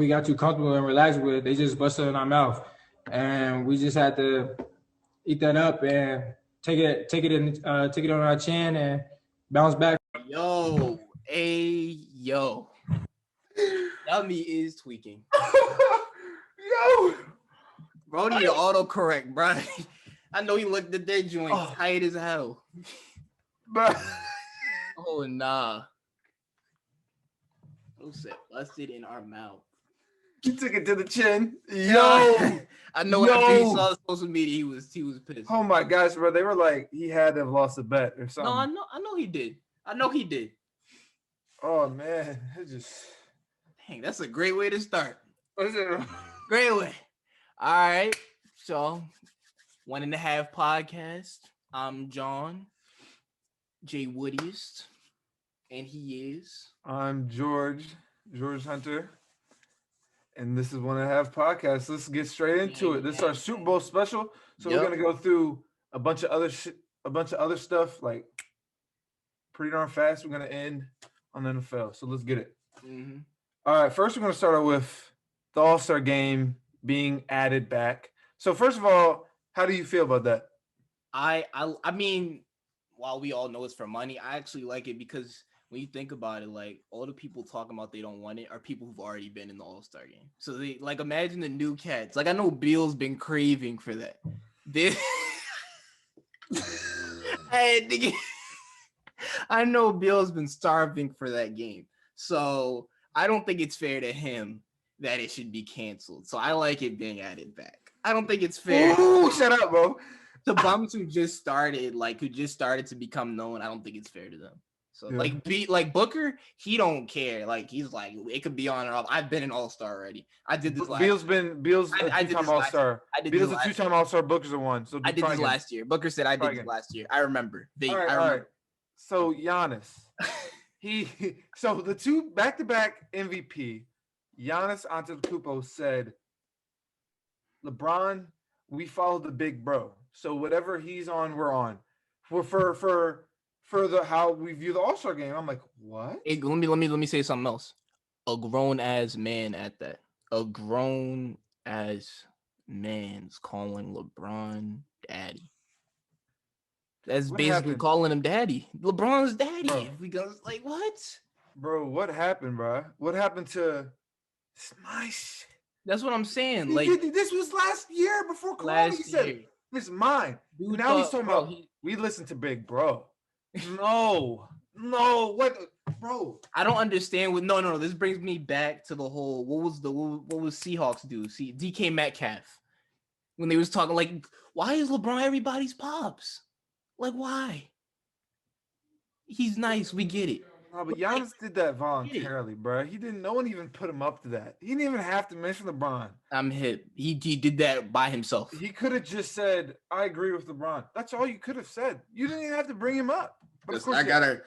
we got too comfortable and relaxed with it, they just busted in our mouth, and we just had to eat that up and take it on our chin and bounce back. Yo, Dummy is tweaking. Yo, Bro, need to autocorrect, bro. I know he looked at that joint tight as hell. but Oh, nah. Who said busted in our mouth? he took it to the chin. Yo, I know after he saw the social media, he was pissed. Oh my gosh, bro! They were like, he had to have lost a bet or something. No, I know he did. I know he did. Oh man, it just. Dang, that's a great way to start. What's it? Great way. All right, so 1.5 podcast. I'm John J. Woodiest, and he is. I'm George Hunter, and this is 1.5 podcast. Let's get straight into it. This is our Super Bowl special, so we're gonna go through a bunch of other stuff, like pretty darn fast. We're gonna end on the NFL, so let's get it. Mm-hmm. All right, first we're gonna start out with the AllStar Game being added back. So first of all, how do you feel about that? I mean, while we all know it's for money, I actually like it because when you think about it, like all the people talking about they don't want it are people who've already been in the All-Star Game. So they like imagine the new cats. Like I know Beal's been craving for that. Hey, nigga. I know Beal's been starving for that game. So I don't think it's fair to him that it should be canceled. So I like it being added back. I don't think it's fair. Ooh, shut up, bro. The bums who just started to become known, I don't think it's fair to them. So like Booker, he don't care. Like he's like it could be on or off. I've been an All-Star already. I did this last. Beal's a two-time All-Star. Beal's a two-time All-Star. Booker's a one. So I did this last year. Booker said I did this last year. I remember. All right. So Giannis, so the two back-to-back MVP, Giannis Antetokounmpo said, LeBron, we follow the big bro. So whatever he's on, we're on. For the how we view the All-Star Game. I'm like, what? Hey, let me say something else. A grown ass man at that. A grown ass man's calling LeBron daddy. That's basically calling him daddy. LeBron's daddy. Bro. We go like what? Bro, what happened, bro? What happened to my shit? That's what I'm saying. This was last year before Corona. He said, "This is mine." Dude, now he's talking about we listen to Big Bro. No, what, bro? I don't understand. No. This brings me back to the whole. What was Seahawks do? See, DK Metcalf when they was talking like, why is LeBron everybody's pops? Like, why? He's nice. We get it. No, but Giannis did that voluntarily, bro. He didn't. No one even put him up to that. He didn't even have to mention LeBron. I'm hip. He did that by himself. He could have just said, "I agree with LeBron." That's all you could have said. You didn't even have to bring him up. But of course, I gotta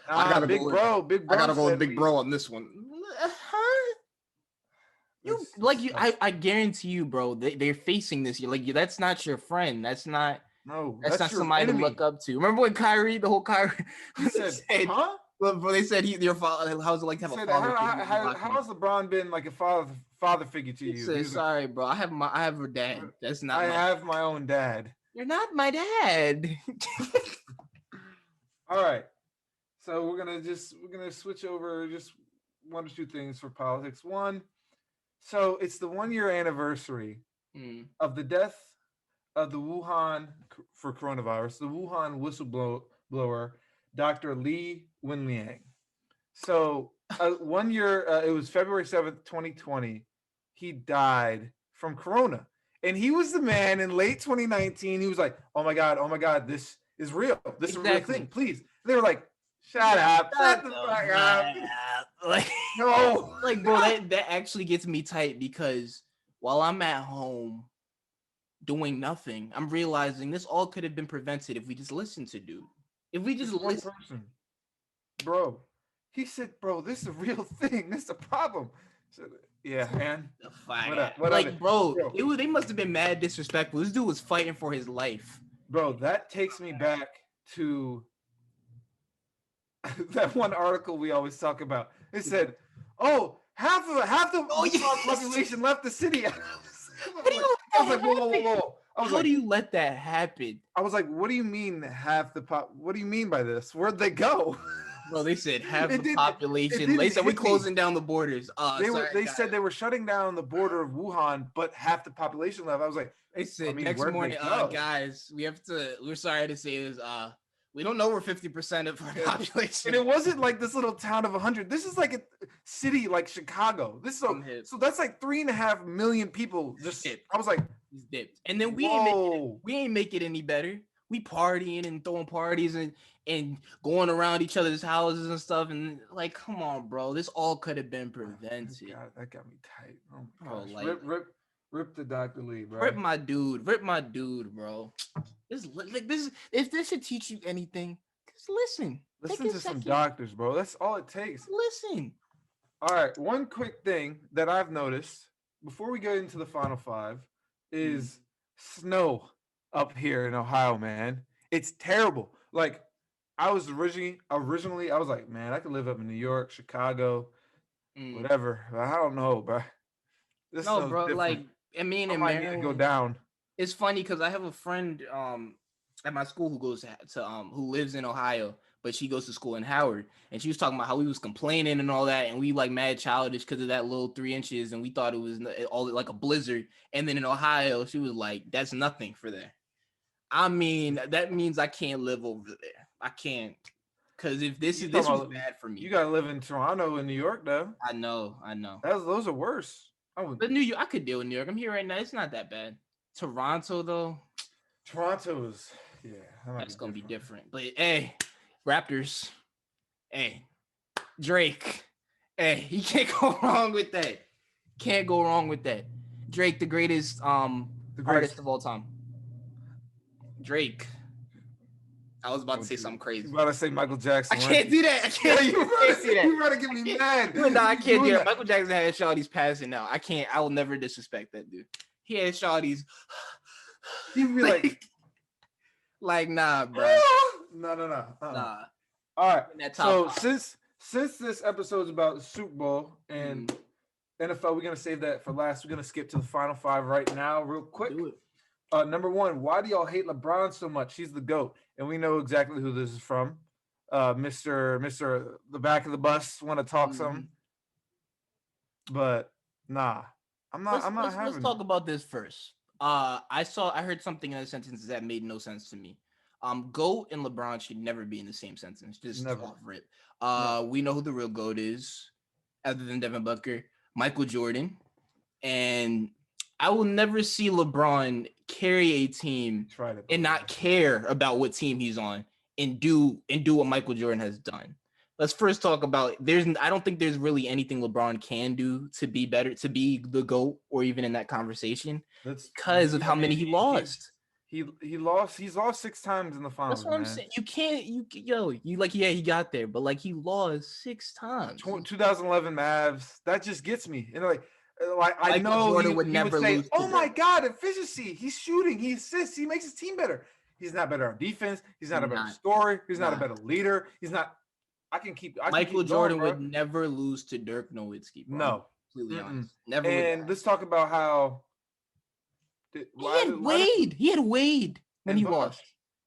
big bro. I gotta go with Big Bro on this one. Huh? I guarantee you, bro. They're facing this. You're like, that's not your friend. That's not somebody to look up to. Remember when Kyrie, the whole Kyrie, he said, huh? They said your father. How's it like to have a father? How has LeBron been like a father figure to you? He said, sorry, bro. I have a dad. That's not. I have my own dad. You're not my dad. All right. So we're gonna switch over just one or two things for politics. One, so it's the 1-year anniversary of the death of the Wuhan for coronavirus, the Wuhan whistleblower, Dr. Lee Wenliang. So 1 year, it was February 7th, 2020. He died from corona. And he was the man in late 2019. He was like, oh my God, this is real. This is a real thing, please. And they were like, shut the fuck up. Like, no. Like, bro, that actually gets me tight because while I'm at home doing nothing, I'm realizing this all could have been prevented if we just listened to dude. If we just listen. One person. Bro, he said, bro, this is a real thing. This is a problem. So, yeah, man. Bro, they must have been mad disrespectful. This dude was fighting for his life. Bro, that takes me back to that one article we always talk about. It said, oh, half the yes. population left the city. I How was like, whoa. How do you let that happen? I was like, what do you mean half the pop? What do you mean by this? Where'd they go? Bro, they said half It the didn't- population. They said we're closing down the borders. They said they were shutting down the border of Wuhan, but half the population left. I was like, They said next where'd they morning, go? guys, we're sorry to say this, we don't know where 50% of our population. And it wasn't like this little town of 100. This is like a city like Chicago. So that's like 3.5 million people. Just I was like, he's dipped. And then we ain't make it any better. We partying and throwing parties and going around each other's houses and stuff. And like, come on, bro. This all could have been prevented. That got me tight. Oh my gosh. Like, rip the Dr. Lee, bro. Rip my dude, bro. If this should teach you anything, just listen. Listen to some doctors, bro. That's all it takes. Listen. All right. One quick thing that I've noticed before we get into the final five is snow up here in Ohio, man. It's terrible. Like, I was originally I was like, man, I could live up in New York, Chicago, whatever. But I don't know, bro. No, bro. Different. Like, I mean, in Maryland, go down. It's funny because I have a friend at my school who goes to who lives in Ohio, but she goes to school in Howard, and she was talking about how we was complaining and all that, and we like mad childish because of that little 3 inches, and we thought it was all like a blizzard. And then in Ohio, she was like, "That's nothing for there." I mean, that means I can't live over there. I can't, because if this was bad for me. You gotta live in Toronto and New York, though. I know. Those are worse. But New York, I could deal with New York. I'm here right now. It's not that bad. Toronto, though. Toronto is, that's gonna be different. But hey, Raptors. Hey, Drake. Hey, you can't go wrong with that. Can't go wrong with that. Drake, the greatest artist of all time. Drake. I was about to say something crazy. You about to say Michael Jackson? I can't do that. I can't do that. You better get me mad. No, I can't do that. Michael Jackson had shawty's passing now. I can't. I will never disrespect that dude. He had shawty's. He'd be like, nah, bro. No. Nah. All right. So since this episode's about the Super Bowl and NFL, we're gonna save that for last. We're gonna skip to the final five right now, real quick. Do it. Number one, why do y'all hate LeBron so much? He's the GOAT. And we know exactly who this is from. Mr. the back of the bus want to talk some. But nah. Let's talk about this first. I heard something in a sentence that made no sense to me. GOAT and LeBron should never be in the same sentence. Just never. Off rip. We know who the real GOAT is, other than Devin Booker, Michael Jordan. And I will never see LeBron carry a team and not care about what team he's on and do what Michael Jordan has done. Let's first talk about I don't think there's really anything LeBron can do to be better, to be the GOAT or even in that conversation because of how many he lost. He's lost 6 times in the finals. That's what I'm saying. He got there, but like he lost 6 times. 2011 Mavs. That just gets me. And I know Jordan would never lose. Oh my God, efficiency. He's shooting. He assists. He makes his team better. He's not better on defense. He's not a better scorer. He's not a better leader. He's not. Michael Jordan would never lose to Dirk Nowitzki. Bro. No, completely honest. Never. And let's talk about how he had Wade when he lost.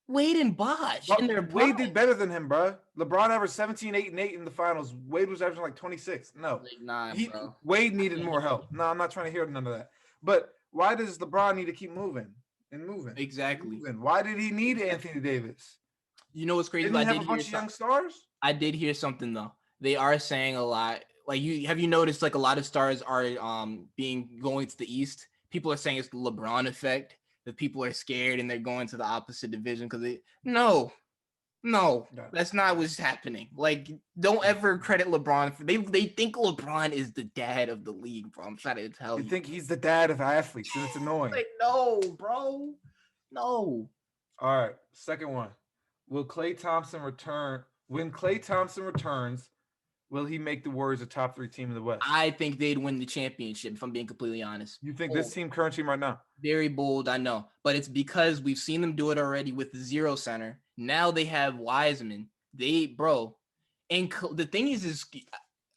Wade and Bosh. Wade did better than him, bro. LeBron averaged 17, 8, and 8 in the finals. Wade was averaging like 26. No. Bro. Wade needed more help. No, I'm not trying to hear none of that. But why does LeBron need to keep moving? Exactly. Why did he need Anthony Davis? You know what's crazy? Didn't he have a bunch of young stars? I did hear something though. They are saying a lot. Like have you noticed like a lot of stars are going to the East? People are saying it's the LeBron effect. That people are scared and they're going to the opposite division because no, that's not what's happening. Like, don't ever credit LeBron for they think LeBron is the dad of the league, bro. I'm trying to tell you. You think he's the dad of athletes, and it's annoying. Like, no, bro. No. All right, second one. When Klay Thompson returns, will he make the Warriors a top 3 team in the West? I think they'd win the championship, if I'm being completely honest. You think this current team right now? Very bold, I know. But it's because we've seen them do it already with the 0 center. Now they have Wiseman. And the thing is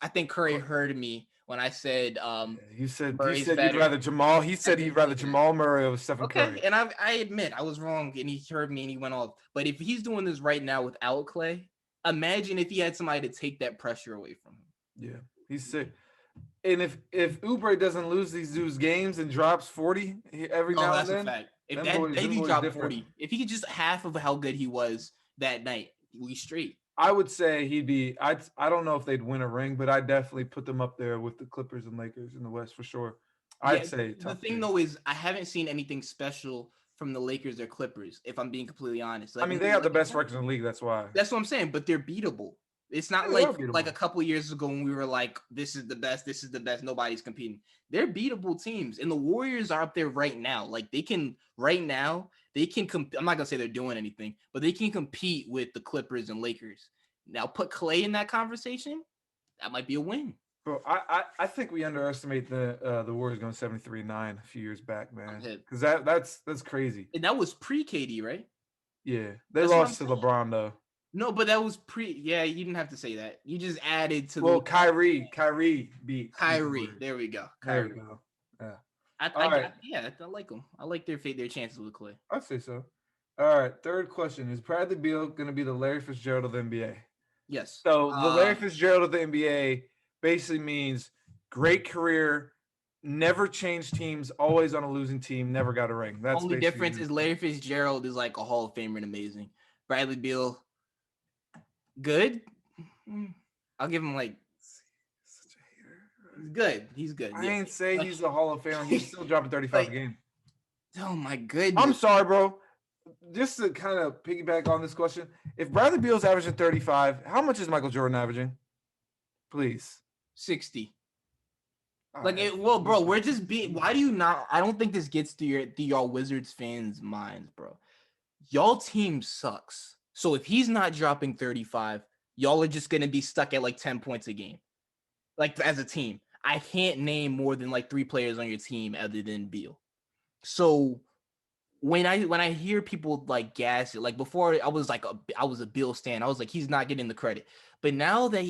I think Curry heard me when I said you said Murray's you'd better. rather Jamal. He said he'd rather Jamal Murray over Stephen Curry. Okay, and I admit I was wrong, and he heard me and he went off. But if he's doing this right now without Clay, imagine if he had somebody to take that pressure away from him. Yeah, he's sick. And if Oubre doesn't lose these dudes games and drops 40 every now and then, that's a fact. If he dropped 40, if he could just half of how good he was that night, we straight. I would say he'd be. I don't know if they'd win a ring, but I definitely put them up there with the Clippers and Lakers in the West for sure. I'd say the thing though is I haven't seen anything special from the Lakers or Clippers. If I'm being completely honest, like, I mean they have the best records in the league. That's why. That's what I'm saying. But they're beatable. It's not like a couple years ago when we were like, this is the best, nobody's competing. They're beatable teams. And the Warriors are up there right now. Like they can I'm not gonna say they're doing anything, but they can compete with the Clippers and Lakers. Now put Clay in that conversation, that might be a win. Bro, I think we underestimate the Warriors going 73-9 a few years back, man. Because that's crazy. And that was pre-KD, right? Yeah. They lost to LeBron though. No, but that was yeah, you didn't have to say that. You just added to Kyrie beat Kyrie. There we go. Kyrie. There we go. Yeah. I like them. I like their chances with Clay. I'd say so. All right, third question. Is Bradley Beal going to be the Larry Fitzgerald of the NBA? Yes. So the Larry Fitzgerald of the NBA basically means great career, never changed teams, always on a losing team, never got a ring. That's only difference is Larry Fitzgerald is like a Hall of Famer and amazing. Bradley Beal, good. I'll give him like such a hater. Good. He's good. I ain't say he's a Hall of Famer. He's still dropping 35 a game. Oh my goodness. I'm sorry, bro. Just to kind of piggyback on this question, if Bradley Beal's averaging 35, how much is Michael Jordan averaging? Please. 60. Bro, we're just being. Why do you not? I don't think this gets to y'all Wizards fans' minds, bro. Y'all team sucks. So if he's not dropping 35, y'all are just gonna be stuck at like 10 points a game, like as a team. I can't name more than like 3 players on your team other than Beal. So when I hear people like gas it, like before I was a Beal stan. I was like, he's not getting the credit. But now that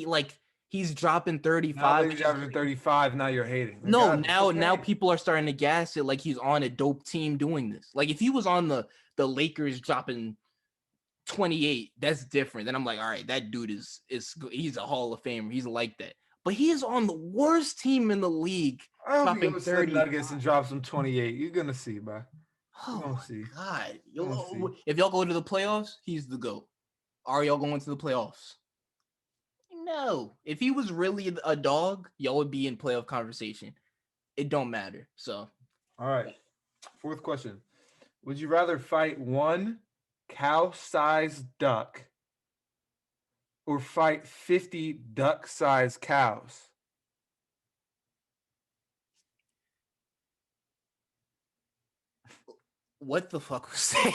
he's dropping 35. Now he's averaging 35. Now you're hating. No, now people are starting to gas it like he's on a dope team doing this. Like if he was on the Lakers dropping 28, that's different. Then I'm like, all right, that dude he's a Hall of Famer. He's like that. But he is on the worst team in the league. I hope he goes to the Nuggets and drops him 28. You're gonna see, bro. Oh my God. If y'all go to the playoffs, he's the GOAT. Are y'all going to the playoffs? No. If he was really a dog, y'all would be in playoff conversation. It don't matter. So. All right. Fourth question. Would you rather fight one cow-sized duck or fight 50 duck-sized cows? What the fuck was that?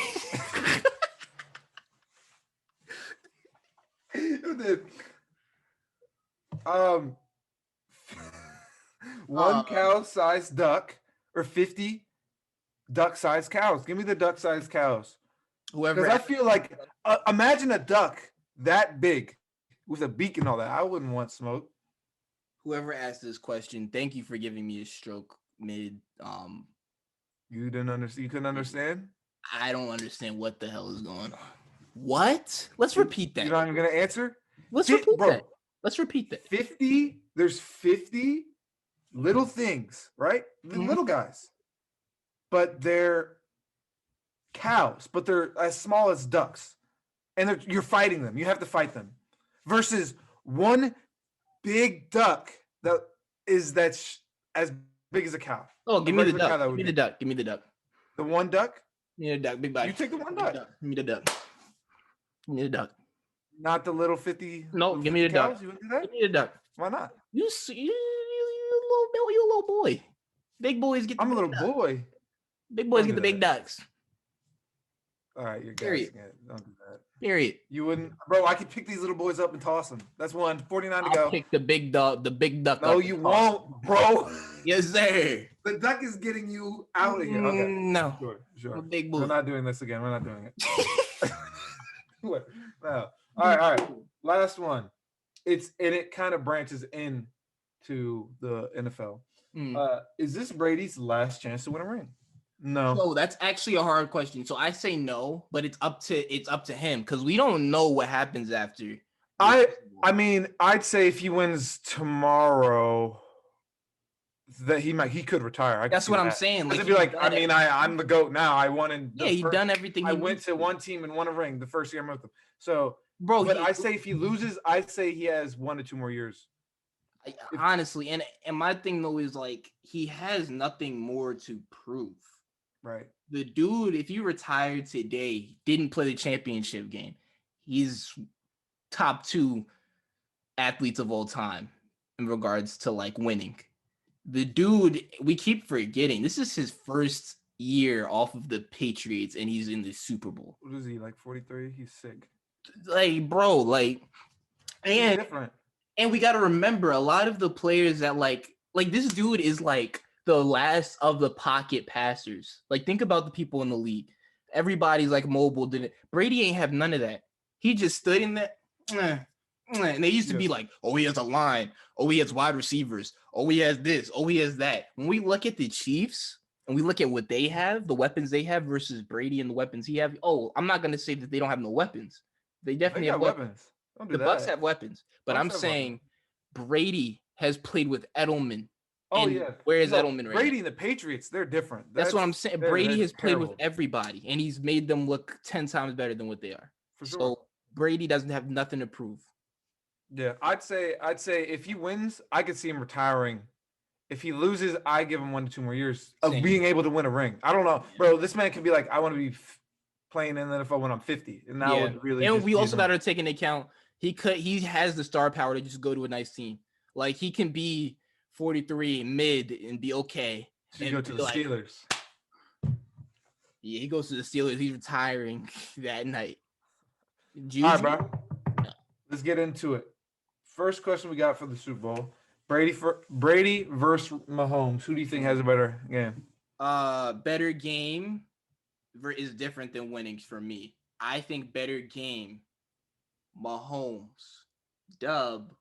One cow-sized duck or 50 duck-sized cows. Give me the duck-sized cows. Because I feel like, imagine a duck that big with a beak and all that. I wouldn't want smoke. Whoever asked this question, thank you for giving me a stroke mid. You didn't understand. You couldn't understand. I don't understand what the hell is going on. What? Let's repeat that. You're not even gonna answer. Let's repeat that. Let's repeat that. 50. There's 50 little things, right? Mm-hmm. Little guys, but they're cows, but they're as small as ducks, and you're fighting them. You have to fight them, versus one big duck that's as big as a cow. Oh, give me the duck. Give me the duck. Give me the duck. The one duck? Give me the duck. Big body. You take the one duck. Give me the duck. Give me the duck. Not the little 50. No, give me the duck. You wouldn't do that? Give me the duck. Why not? You little boy. Big boys get. I'm a little boy. Big boys get the big ducks. All right, you're gassing it. Don't do that. Period. You wouldn't, bro. I could pick these little boys up and toss them. That's one. 49 to go. I'll pick the big duck. The big duck. No, you won't, bro. Yes, sir. The duck is getting you out of here. Okay. No. Sure. Big boy. We're not doing this again. We're not doing it. What? No. All right. Last one. It kind of branches in to the NFL. Mm. Is this Brady's last chance to win a ring? No. So that's actually a hard question. So I say no, but it's up to him because we don't know what happens after. I mean, I'd say if he wins tomorrow, that he could retire. That's what I'm saying. Like, be like, I mean, I'm the GOAT now. I won in he done everything. I went to one team and won a ring the first year I'm with them. So, bro, but I say if he loses, I'd say he has 1 to 2 more years. Honestly, and my thing though is like he has nothing more to prove. Right. The dude, if he retired today, didn't play the championship game. He's top 2 athletes of all time in regards to like winning. The dude, we keep forgetting, this is his first year off of the Patriots and he's in the Super Bowl. What is he, like 43? He's sick. Like, bro, like, and different. And we got to remember a lot of the players that like this dude is like the last of the pocket passers. Like, think about the people in the league. Everybody's like mobile. Brady ain't have none of that. He just stood in there. And they used to be like, oh, he has a line. Oh, he has wide receivers. Oh, he has this. Oh, he has that. When we look at the Chiefs and we look at what they have, the weapons they have versus Brady and the weapons he have. Oh, I'm not going to say that they don't have no weapons. They definitely have weapons. The Bucks have weapons. But I'm saying Brady has played with Edelman. Oh, yeah. Where is Edelman right Brady now? and the Patriots, they're different. That's what I'm saying. Brady has played with everybody, and he's made them look 10 times better than what they are. For sure. So Brady doesn't have nothing to prove. Yeah, I'd say if he wins, I could see him retiring. If he loses, I give him 1 to 2 more years of being able to win a ring. I don't know, bro. This man could be like, I want to be playing in the NFL when I'm 50, and that would really. And we also got to take into account he has the star power to just go to a nice team. Like he can be 43 mid and be okay. So you go to the Steelers. Yeah, he goes to the Steelers. He's retiring that night. All right, bro. No. Let's get into it. First question we got for the Super Bowl: Brady versus Mahomes. Who do you think has a better game? Better game is different than winning for me. I think better game, Mahomes, dub,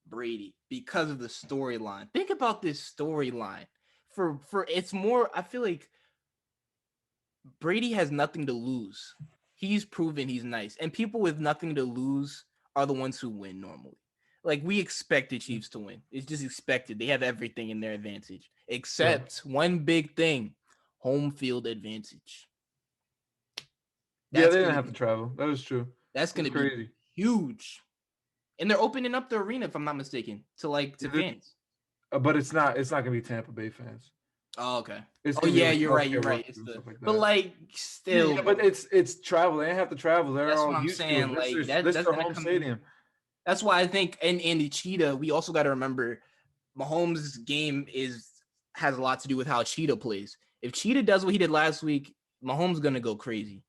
Brady, because of the storyline. Think about this storyline. For it's more, I feel like Brady has nothing to lose. He's proven he's nice. And people with nothing to lose are the ones who win normally. Like, we expect the Chiefs to win. It's just expected. They have everything in their advantage. Except one big thing, home field advantage. They didn't have to travel. That is true. That's going to be huge. And they're opening up the arena, if I'm not mistaken, to fans. But it's not going to be Tampa Bay fans. Oh, okay. You're right. But still. Yeah, but it's travel. They didn't have to travel. They're all used to it. Like, that's their home stadium. That's why I think, and the Cheetah, we also got to remember, Mahomes' game has a lot to do with how Cheetah plays. If Cheetah does what he did last week, Mahomes going to go crazy.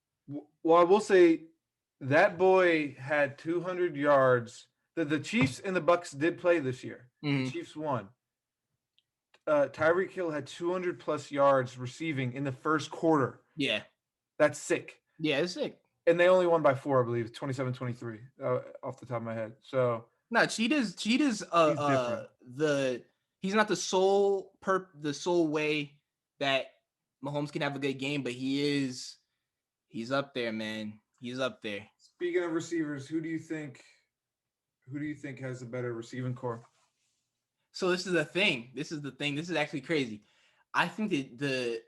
Well, I will say that boy had 200 yards. The Chiefs and the Bucks did play this year. Mm-hmm. The Chiefs won. Tyreek Hill had 200 plus yards receiving in the first quarter. Yeah. That's sick. Yeah, it's sick. And they only won by 4, I believe, 27-23 off the top of my head. So Cheetah's he's not the sole way that Mahomes can have a good game, but he's up there, man. He's up there. Speaking of receivers, who do you think has a better receiving core? So this is the thing. This is actually crazy. I think that the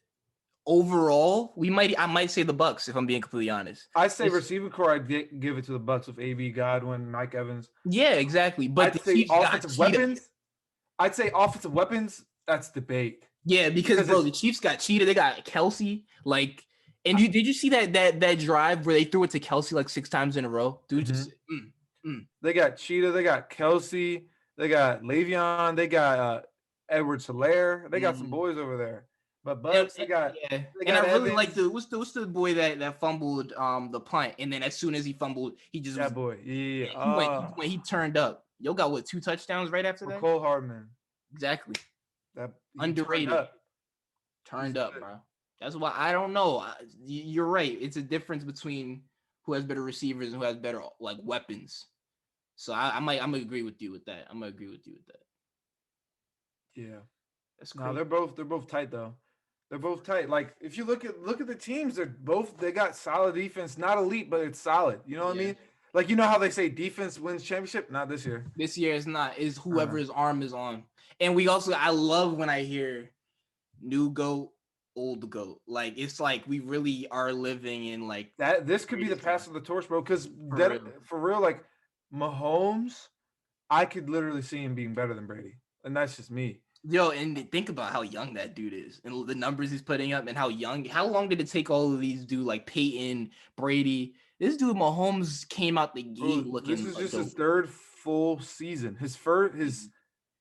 overall, I might say the Bucks, if I'm being completely honest. I say receiving core, I'd give it to the Bucks with AB, Godwin, Mike Evans. Yeah, exactly. But I'd say offensive weapons. I'd say offensive weapons. That's debate. Yeah, because bro, the Chiefs got Cheetah. They got Kelsey. And did you see that drive where they threw it to Kelsey like 6 times in a row? Dude, just They got Cheetah. They got Kelsey. They got Le'Veon. They got Edwards-Helaire. They got some boys over there. But Bucks, they got. Yeah. And I really like what's the boy that fumbled the punt, and then as soon as he fumbled, he just boy. Yeah. He turned up. Yo got 2 touchdowns right after that. Cole Hardman. Exactly. That underrated. Turned up, bro. That's why I don't know. You're right. It's a difference between who has better receivers and who has better weapons. So I'm gonna agree with you with that. Yeah. That's crazy. No, they're both tight though. They're both tight. Like if you look at the teams, they got solid defense, not elite, but it's solid. You know what I mean? Like you know how they say defense wins championship? Not this year. This year is not. Is whoever his arm is on. And I love when I hear new GOAT, old GOAT. Like it's like we really are living in like that. This could be the pass of the torch, bro. Because for real, like Mahomes, I could literally see him being better than Brady, and that's just me. Yo, and think about how young that dude is, and the numbers he's putting up, and how young. How long did it take all of these dudes like Peyton, Brady? This dude Mahomes came out the gate looking. This is just his third full season. His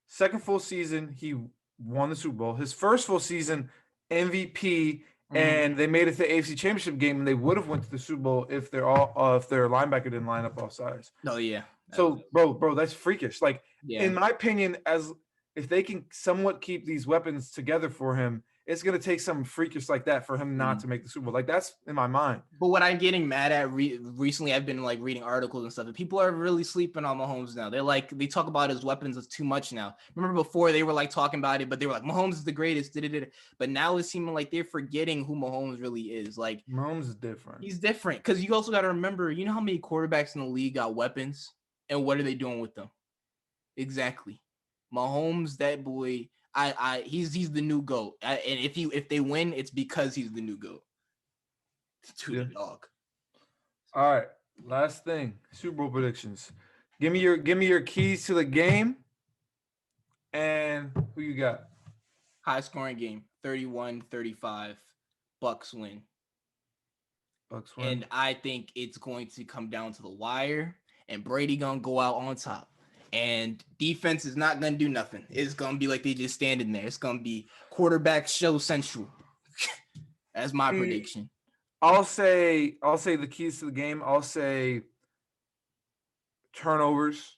second full season, he won the Super Bowl. His first full season, MVP, and they made it to the AFC Championship game, and they would have went to the Super Bowl if their linebacker didn't line up all sides. Oh yeah. So, bro, that's freakish. Like, in my opinion, if they can somewhat keep these weapons together for him, it's going to take something freakish like that for him not to make the Super Bowl. Like, that's in my mind. But what I'm getting mad at recently, I've been like reading articles and stuff, and people are really sleeping on Mahomes now. They talk about his weapons as too much now. Remember before they were like talking about it, but they were like, Mahomes is the greatest. But now it's seeming like they're forgetting who Mahomes really is. Like Mahomes is different. He's different because you also got to remember, you know how many quarterbacks in the league got weapons, and what are they doing with them? Exactly. Mahomes, that boy, he's the new GOAT. And if they win, it's because he's the new GOAT. To the dog. All right, last thing, Super Bowl predictions. Give me your keys to the game, and who you got? High scoring game, 31-35. Bucks win. And I think it's going to come down to the wire, and Brady gonna go out on top. And defense is not gonna do nothing. It's gonna be like they just standing there. It's gonna be quarterback show central. That's my prediction. I'll say the keys to the game. I'll say turnovers.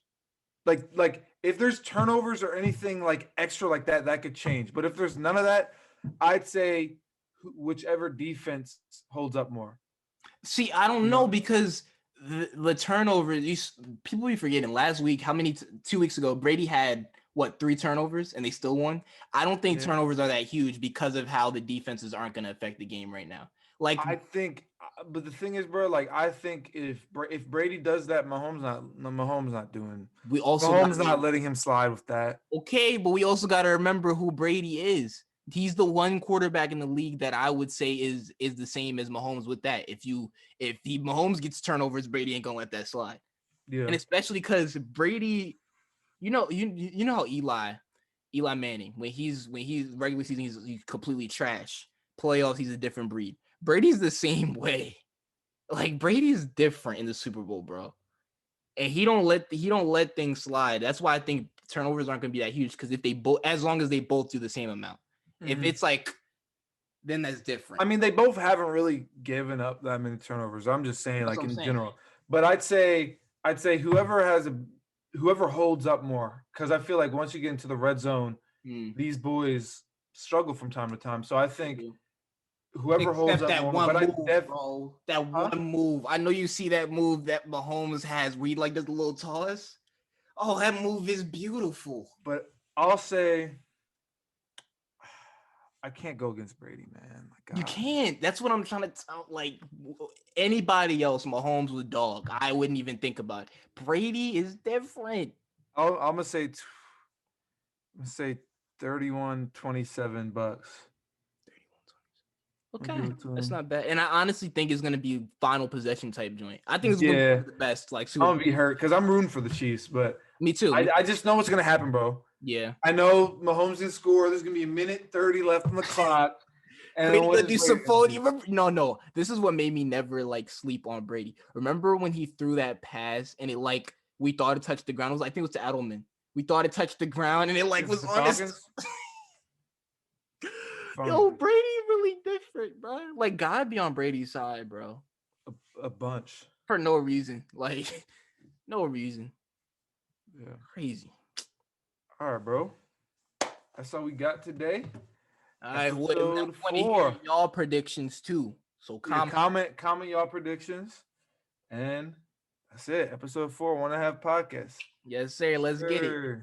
Like if there's turnovers or anything like extra like that could change. But if there's none of that, I'd say whichever defense holds up more. See, I don't know because the turnovers, people be forgetting last week, 2 weeks ago, Brady had, 3 turnovers and they still won? I don't think turnovers are that huge because of how the defenses aren't going to affect the game right now. Like I think, but the thing is, bro, like I think if Brady does that, Mahomes not doing. Mahomes not letting him slide with that. Okay, but we also got to remember who Brady is. He's the one quarterback in the league that I would say is the same as Mahomes with that. If Mahomes gets turnovers, Brady ain't gonna let that slide. Yeah, and especially because Brady, you know how Eli Manning, when he's regular season, he's completely trash. Playoffs, he's a different breed. Brady's the same way. Like Brady's different in the Super Bowl, bro. And he don't let things slide. That's why I think turnovers aren't gonna be that huge because as long as they both do the same amount. If it's like, then that's different. I mean, they both haven't really given up that many turnovers. I'm just saying, general. But I'd say whoever holds up more, because I feel like once you get into the red zone, these boys struggle from time to time. So I think whoever holds up more. Bro, that one move. I know you see that move that Mahomes has where he like does a little toss. Oh, that move is beautiful. But I'll say, I can't go against Brady, man. You can't. That's what I'm trying to tell. Like anybody else, Mahomes was dog. I wouldn't even think about it. Brady is different. I'm gonna say 31-27 Bucks. Okay, that's not bad. And I honestly think it's gonna be final possession type joint. I think it's gonna be the best. Like, I'm gonna be hurt because I'm rooting for the Chiefs, but me too. I just know what's gonna happen, bro. Yeah, I know Mahomes can score. There's gonna be 1:30 left on the clock. And Brady gonna do some fold. You remember? No. This is what made me never like sleep on Brady. Remember when he threw that pass and it like we thought it touched the ground? It was I think it was to Edelman. We thought it touched the ground and it like was on his. Yo, Brady really different, bro. Like God be on Brady's side, bro. A bunch for no reason. Like no reason. Yeah, crazy. All right, bro. That's all we got today. All right, what y'all predictions too? So comment y'all predictions, and that's it. Episode 4, 1.5 podcast. Yes, sir. Let's get it.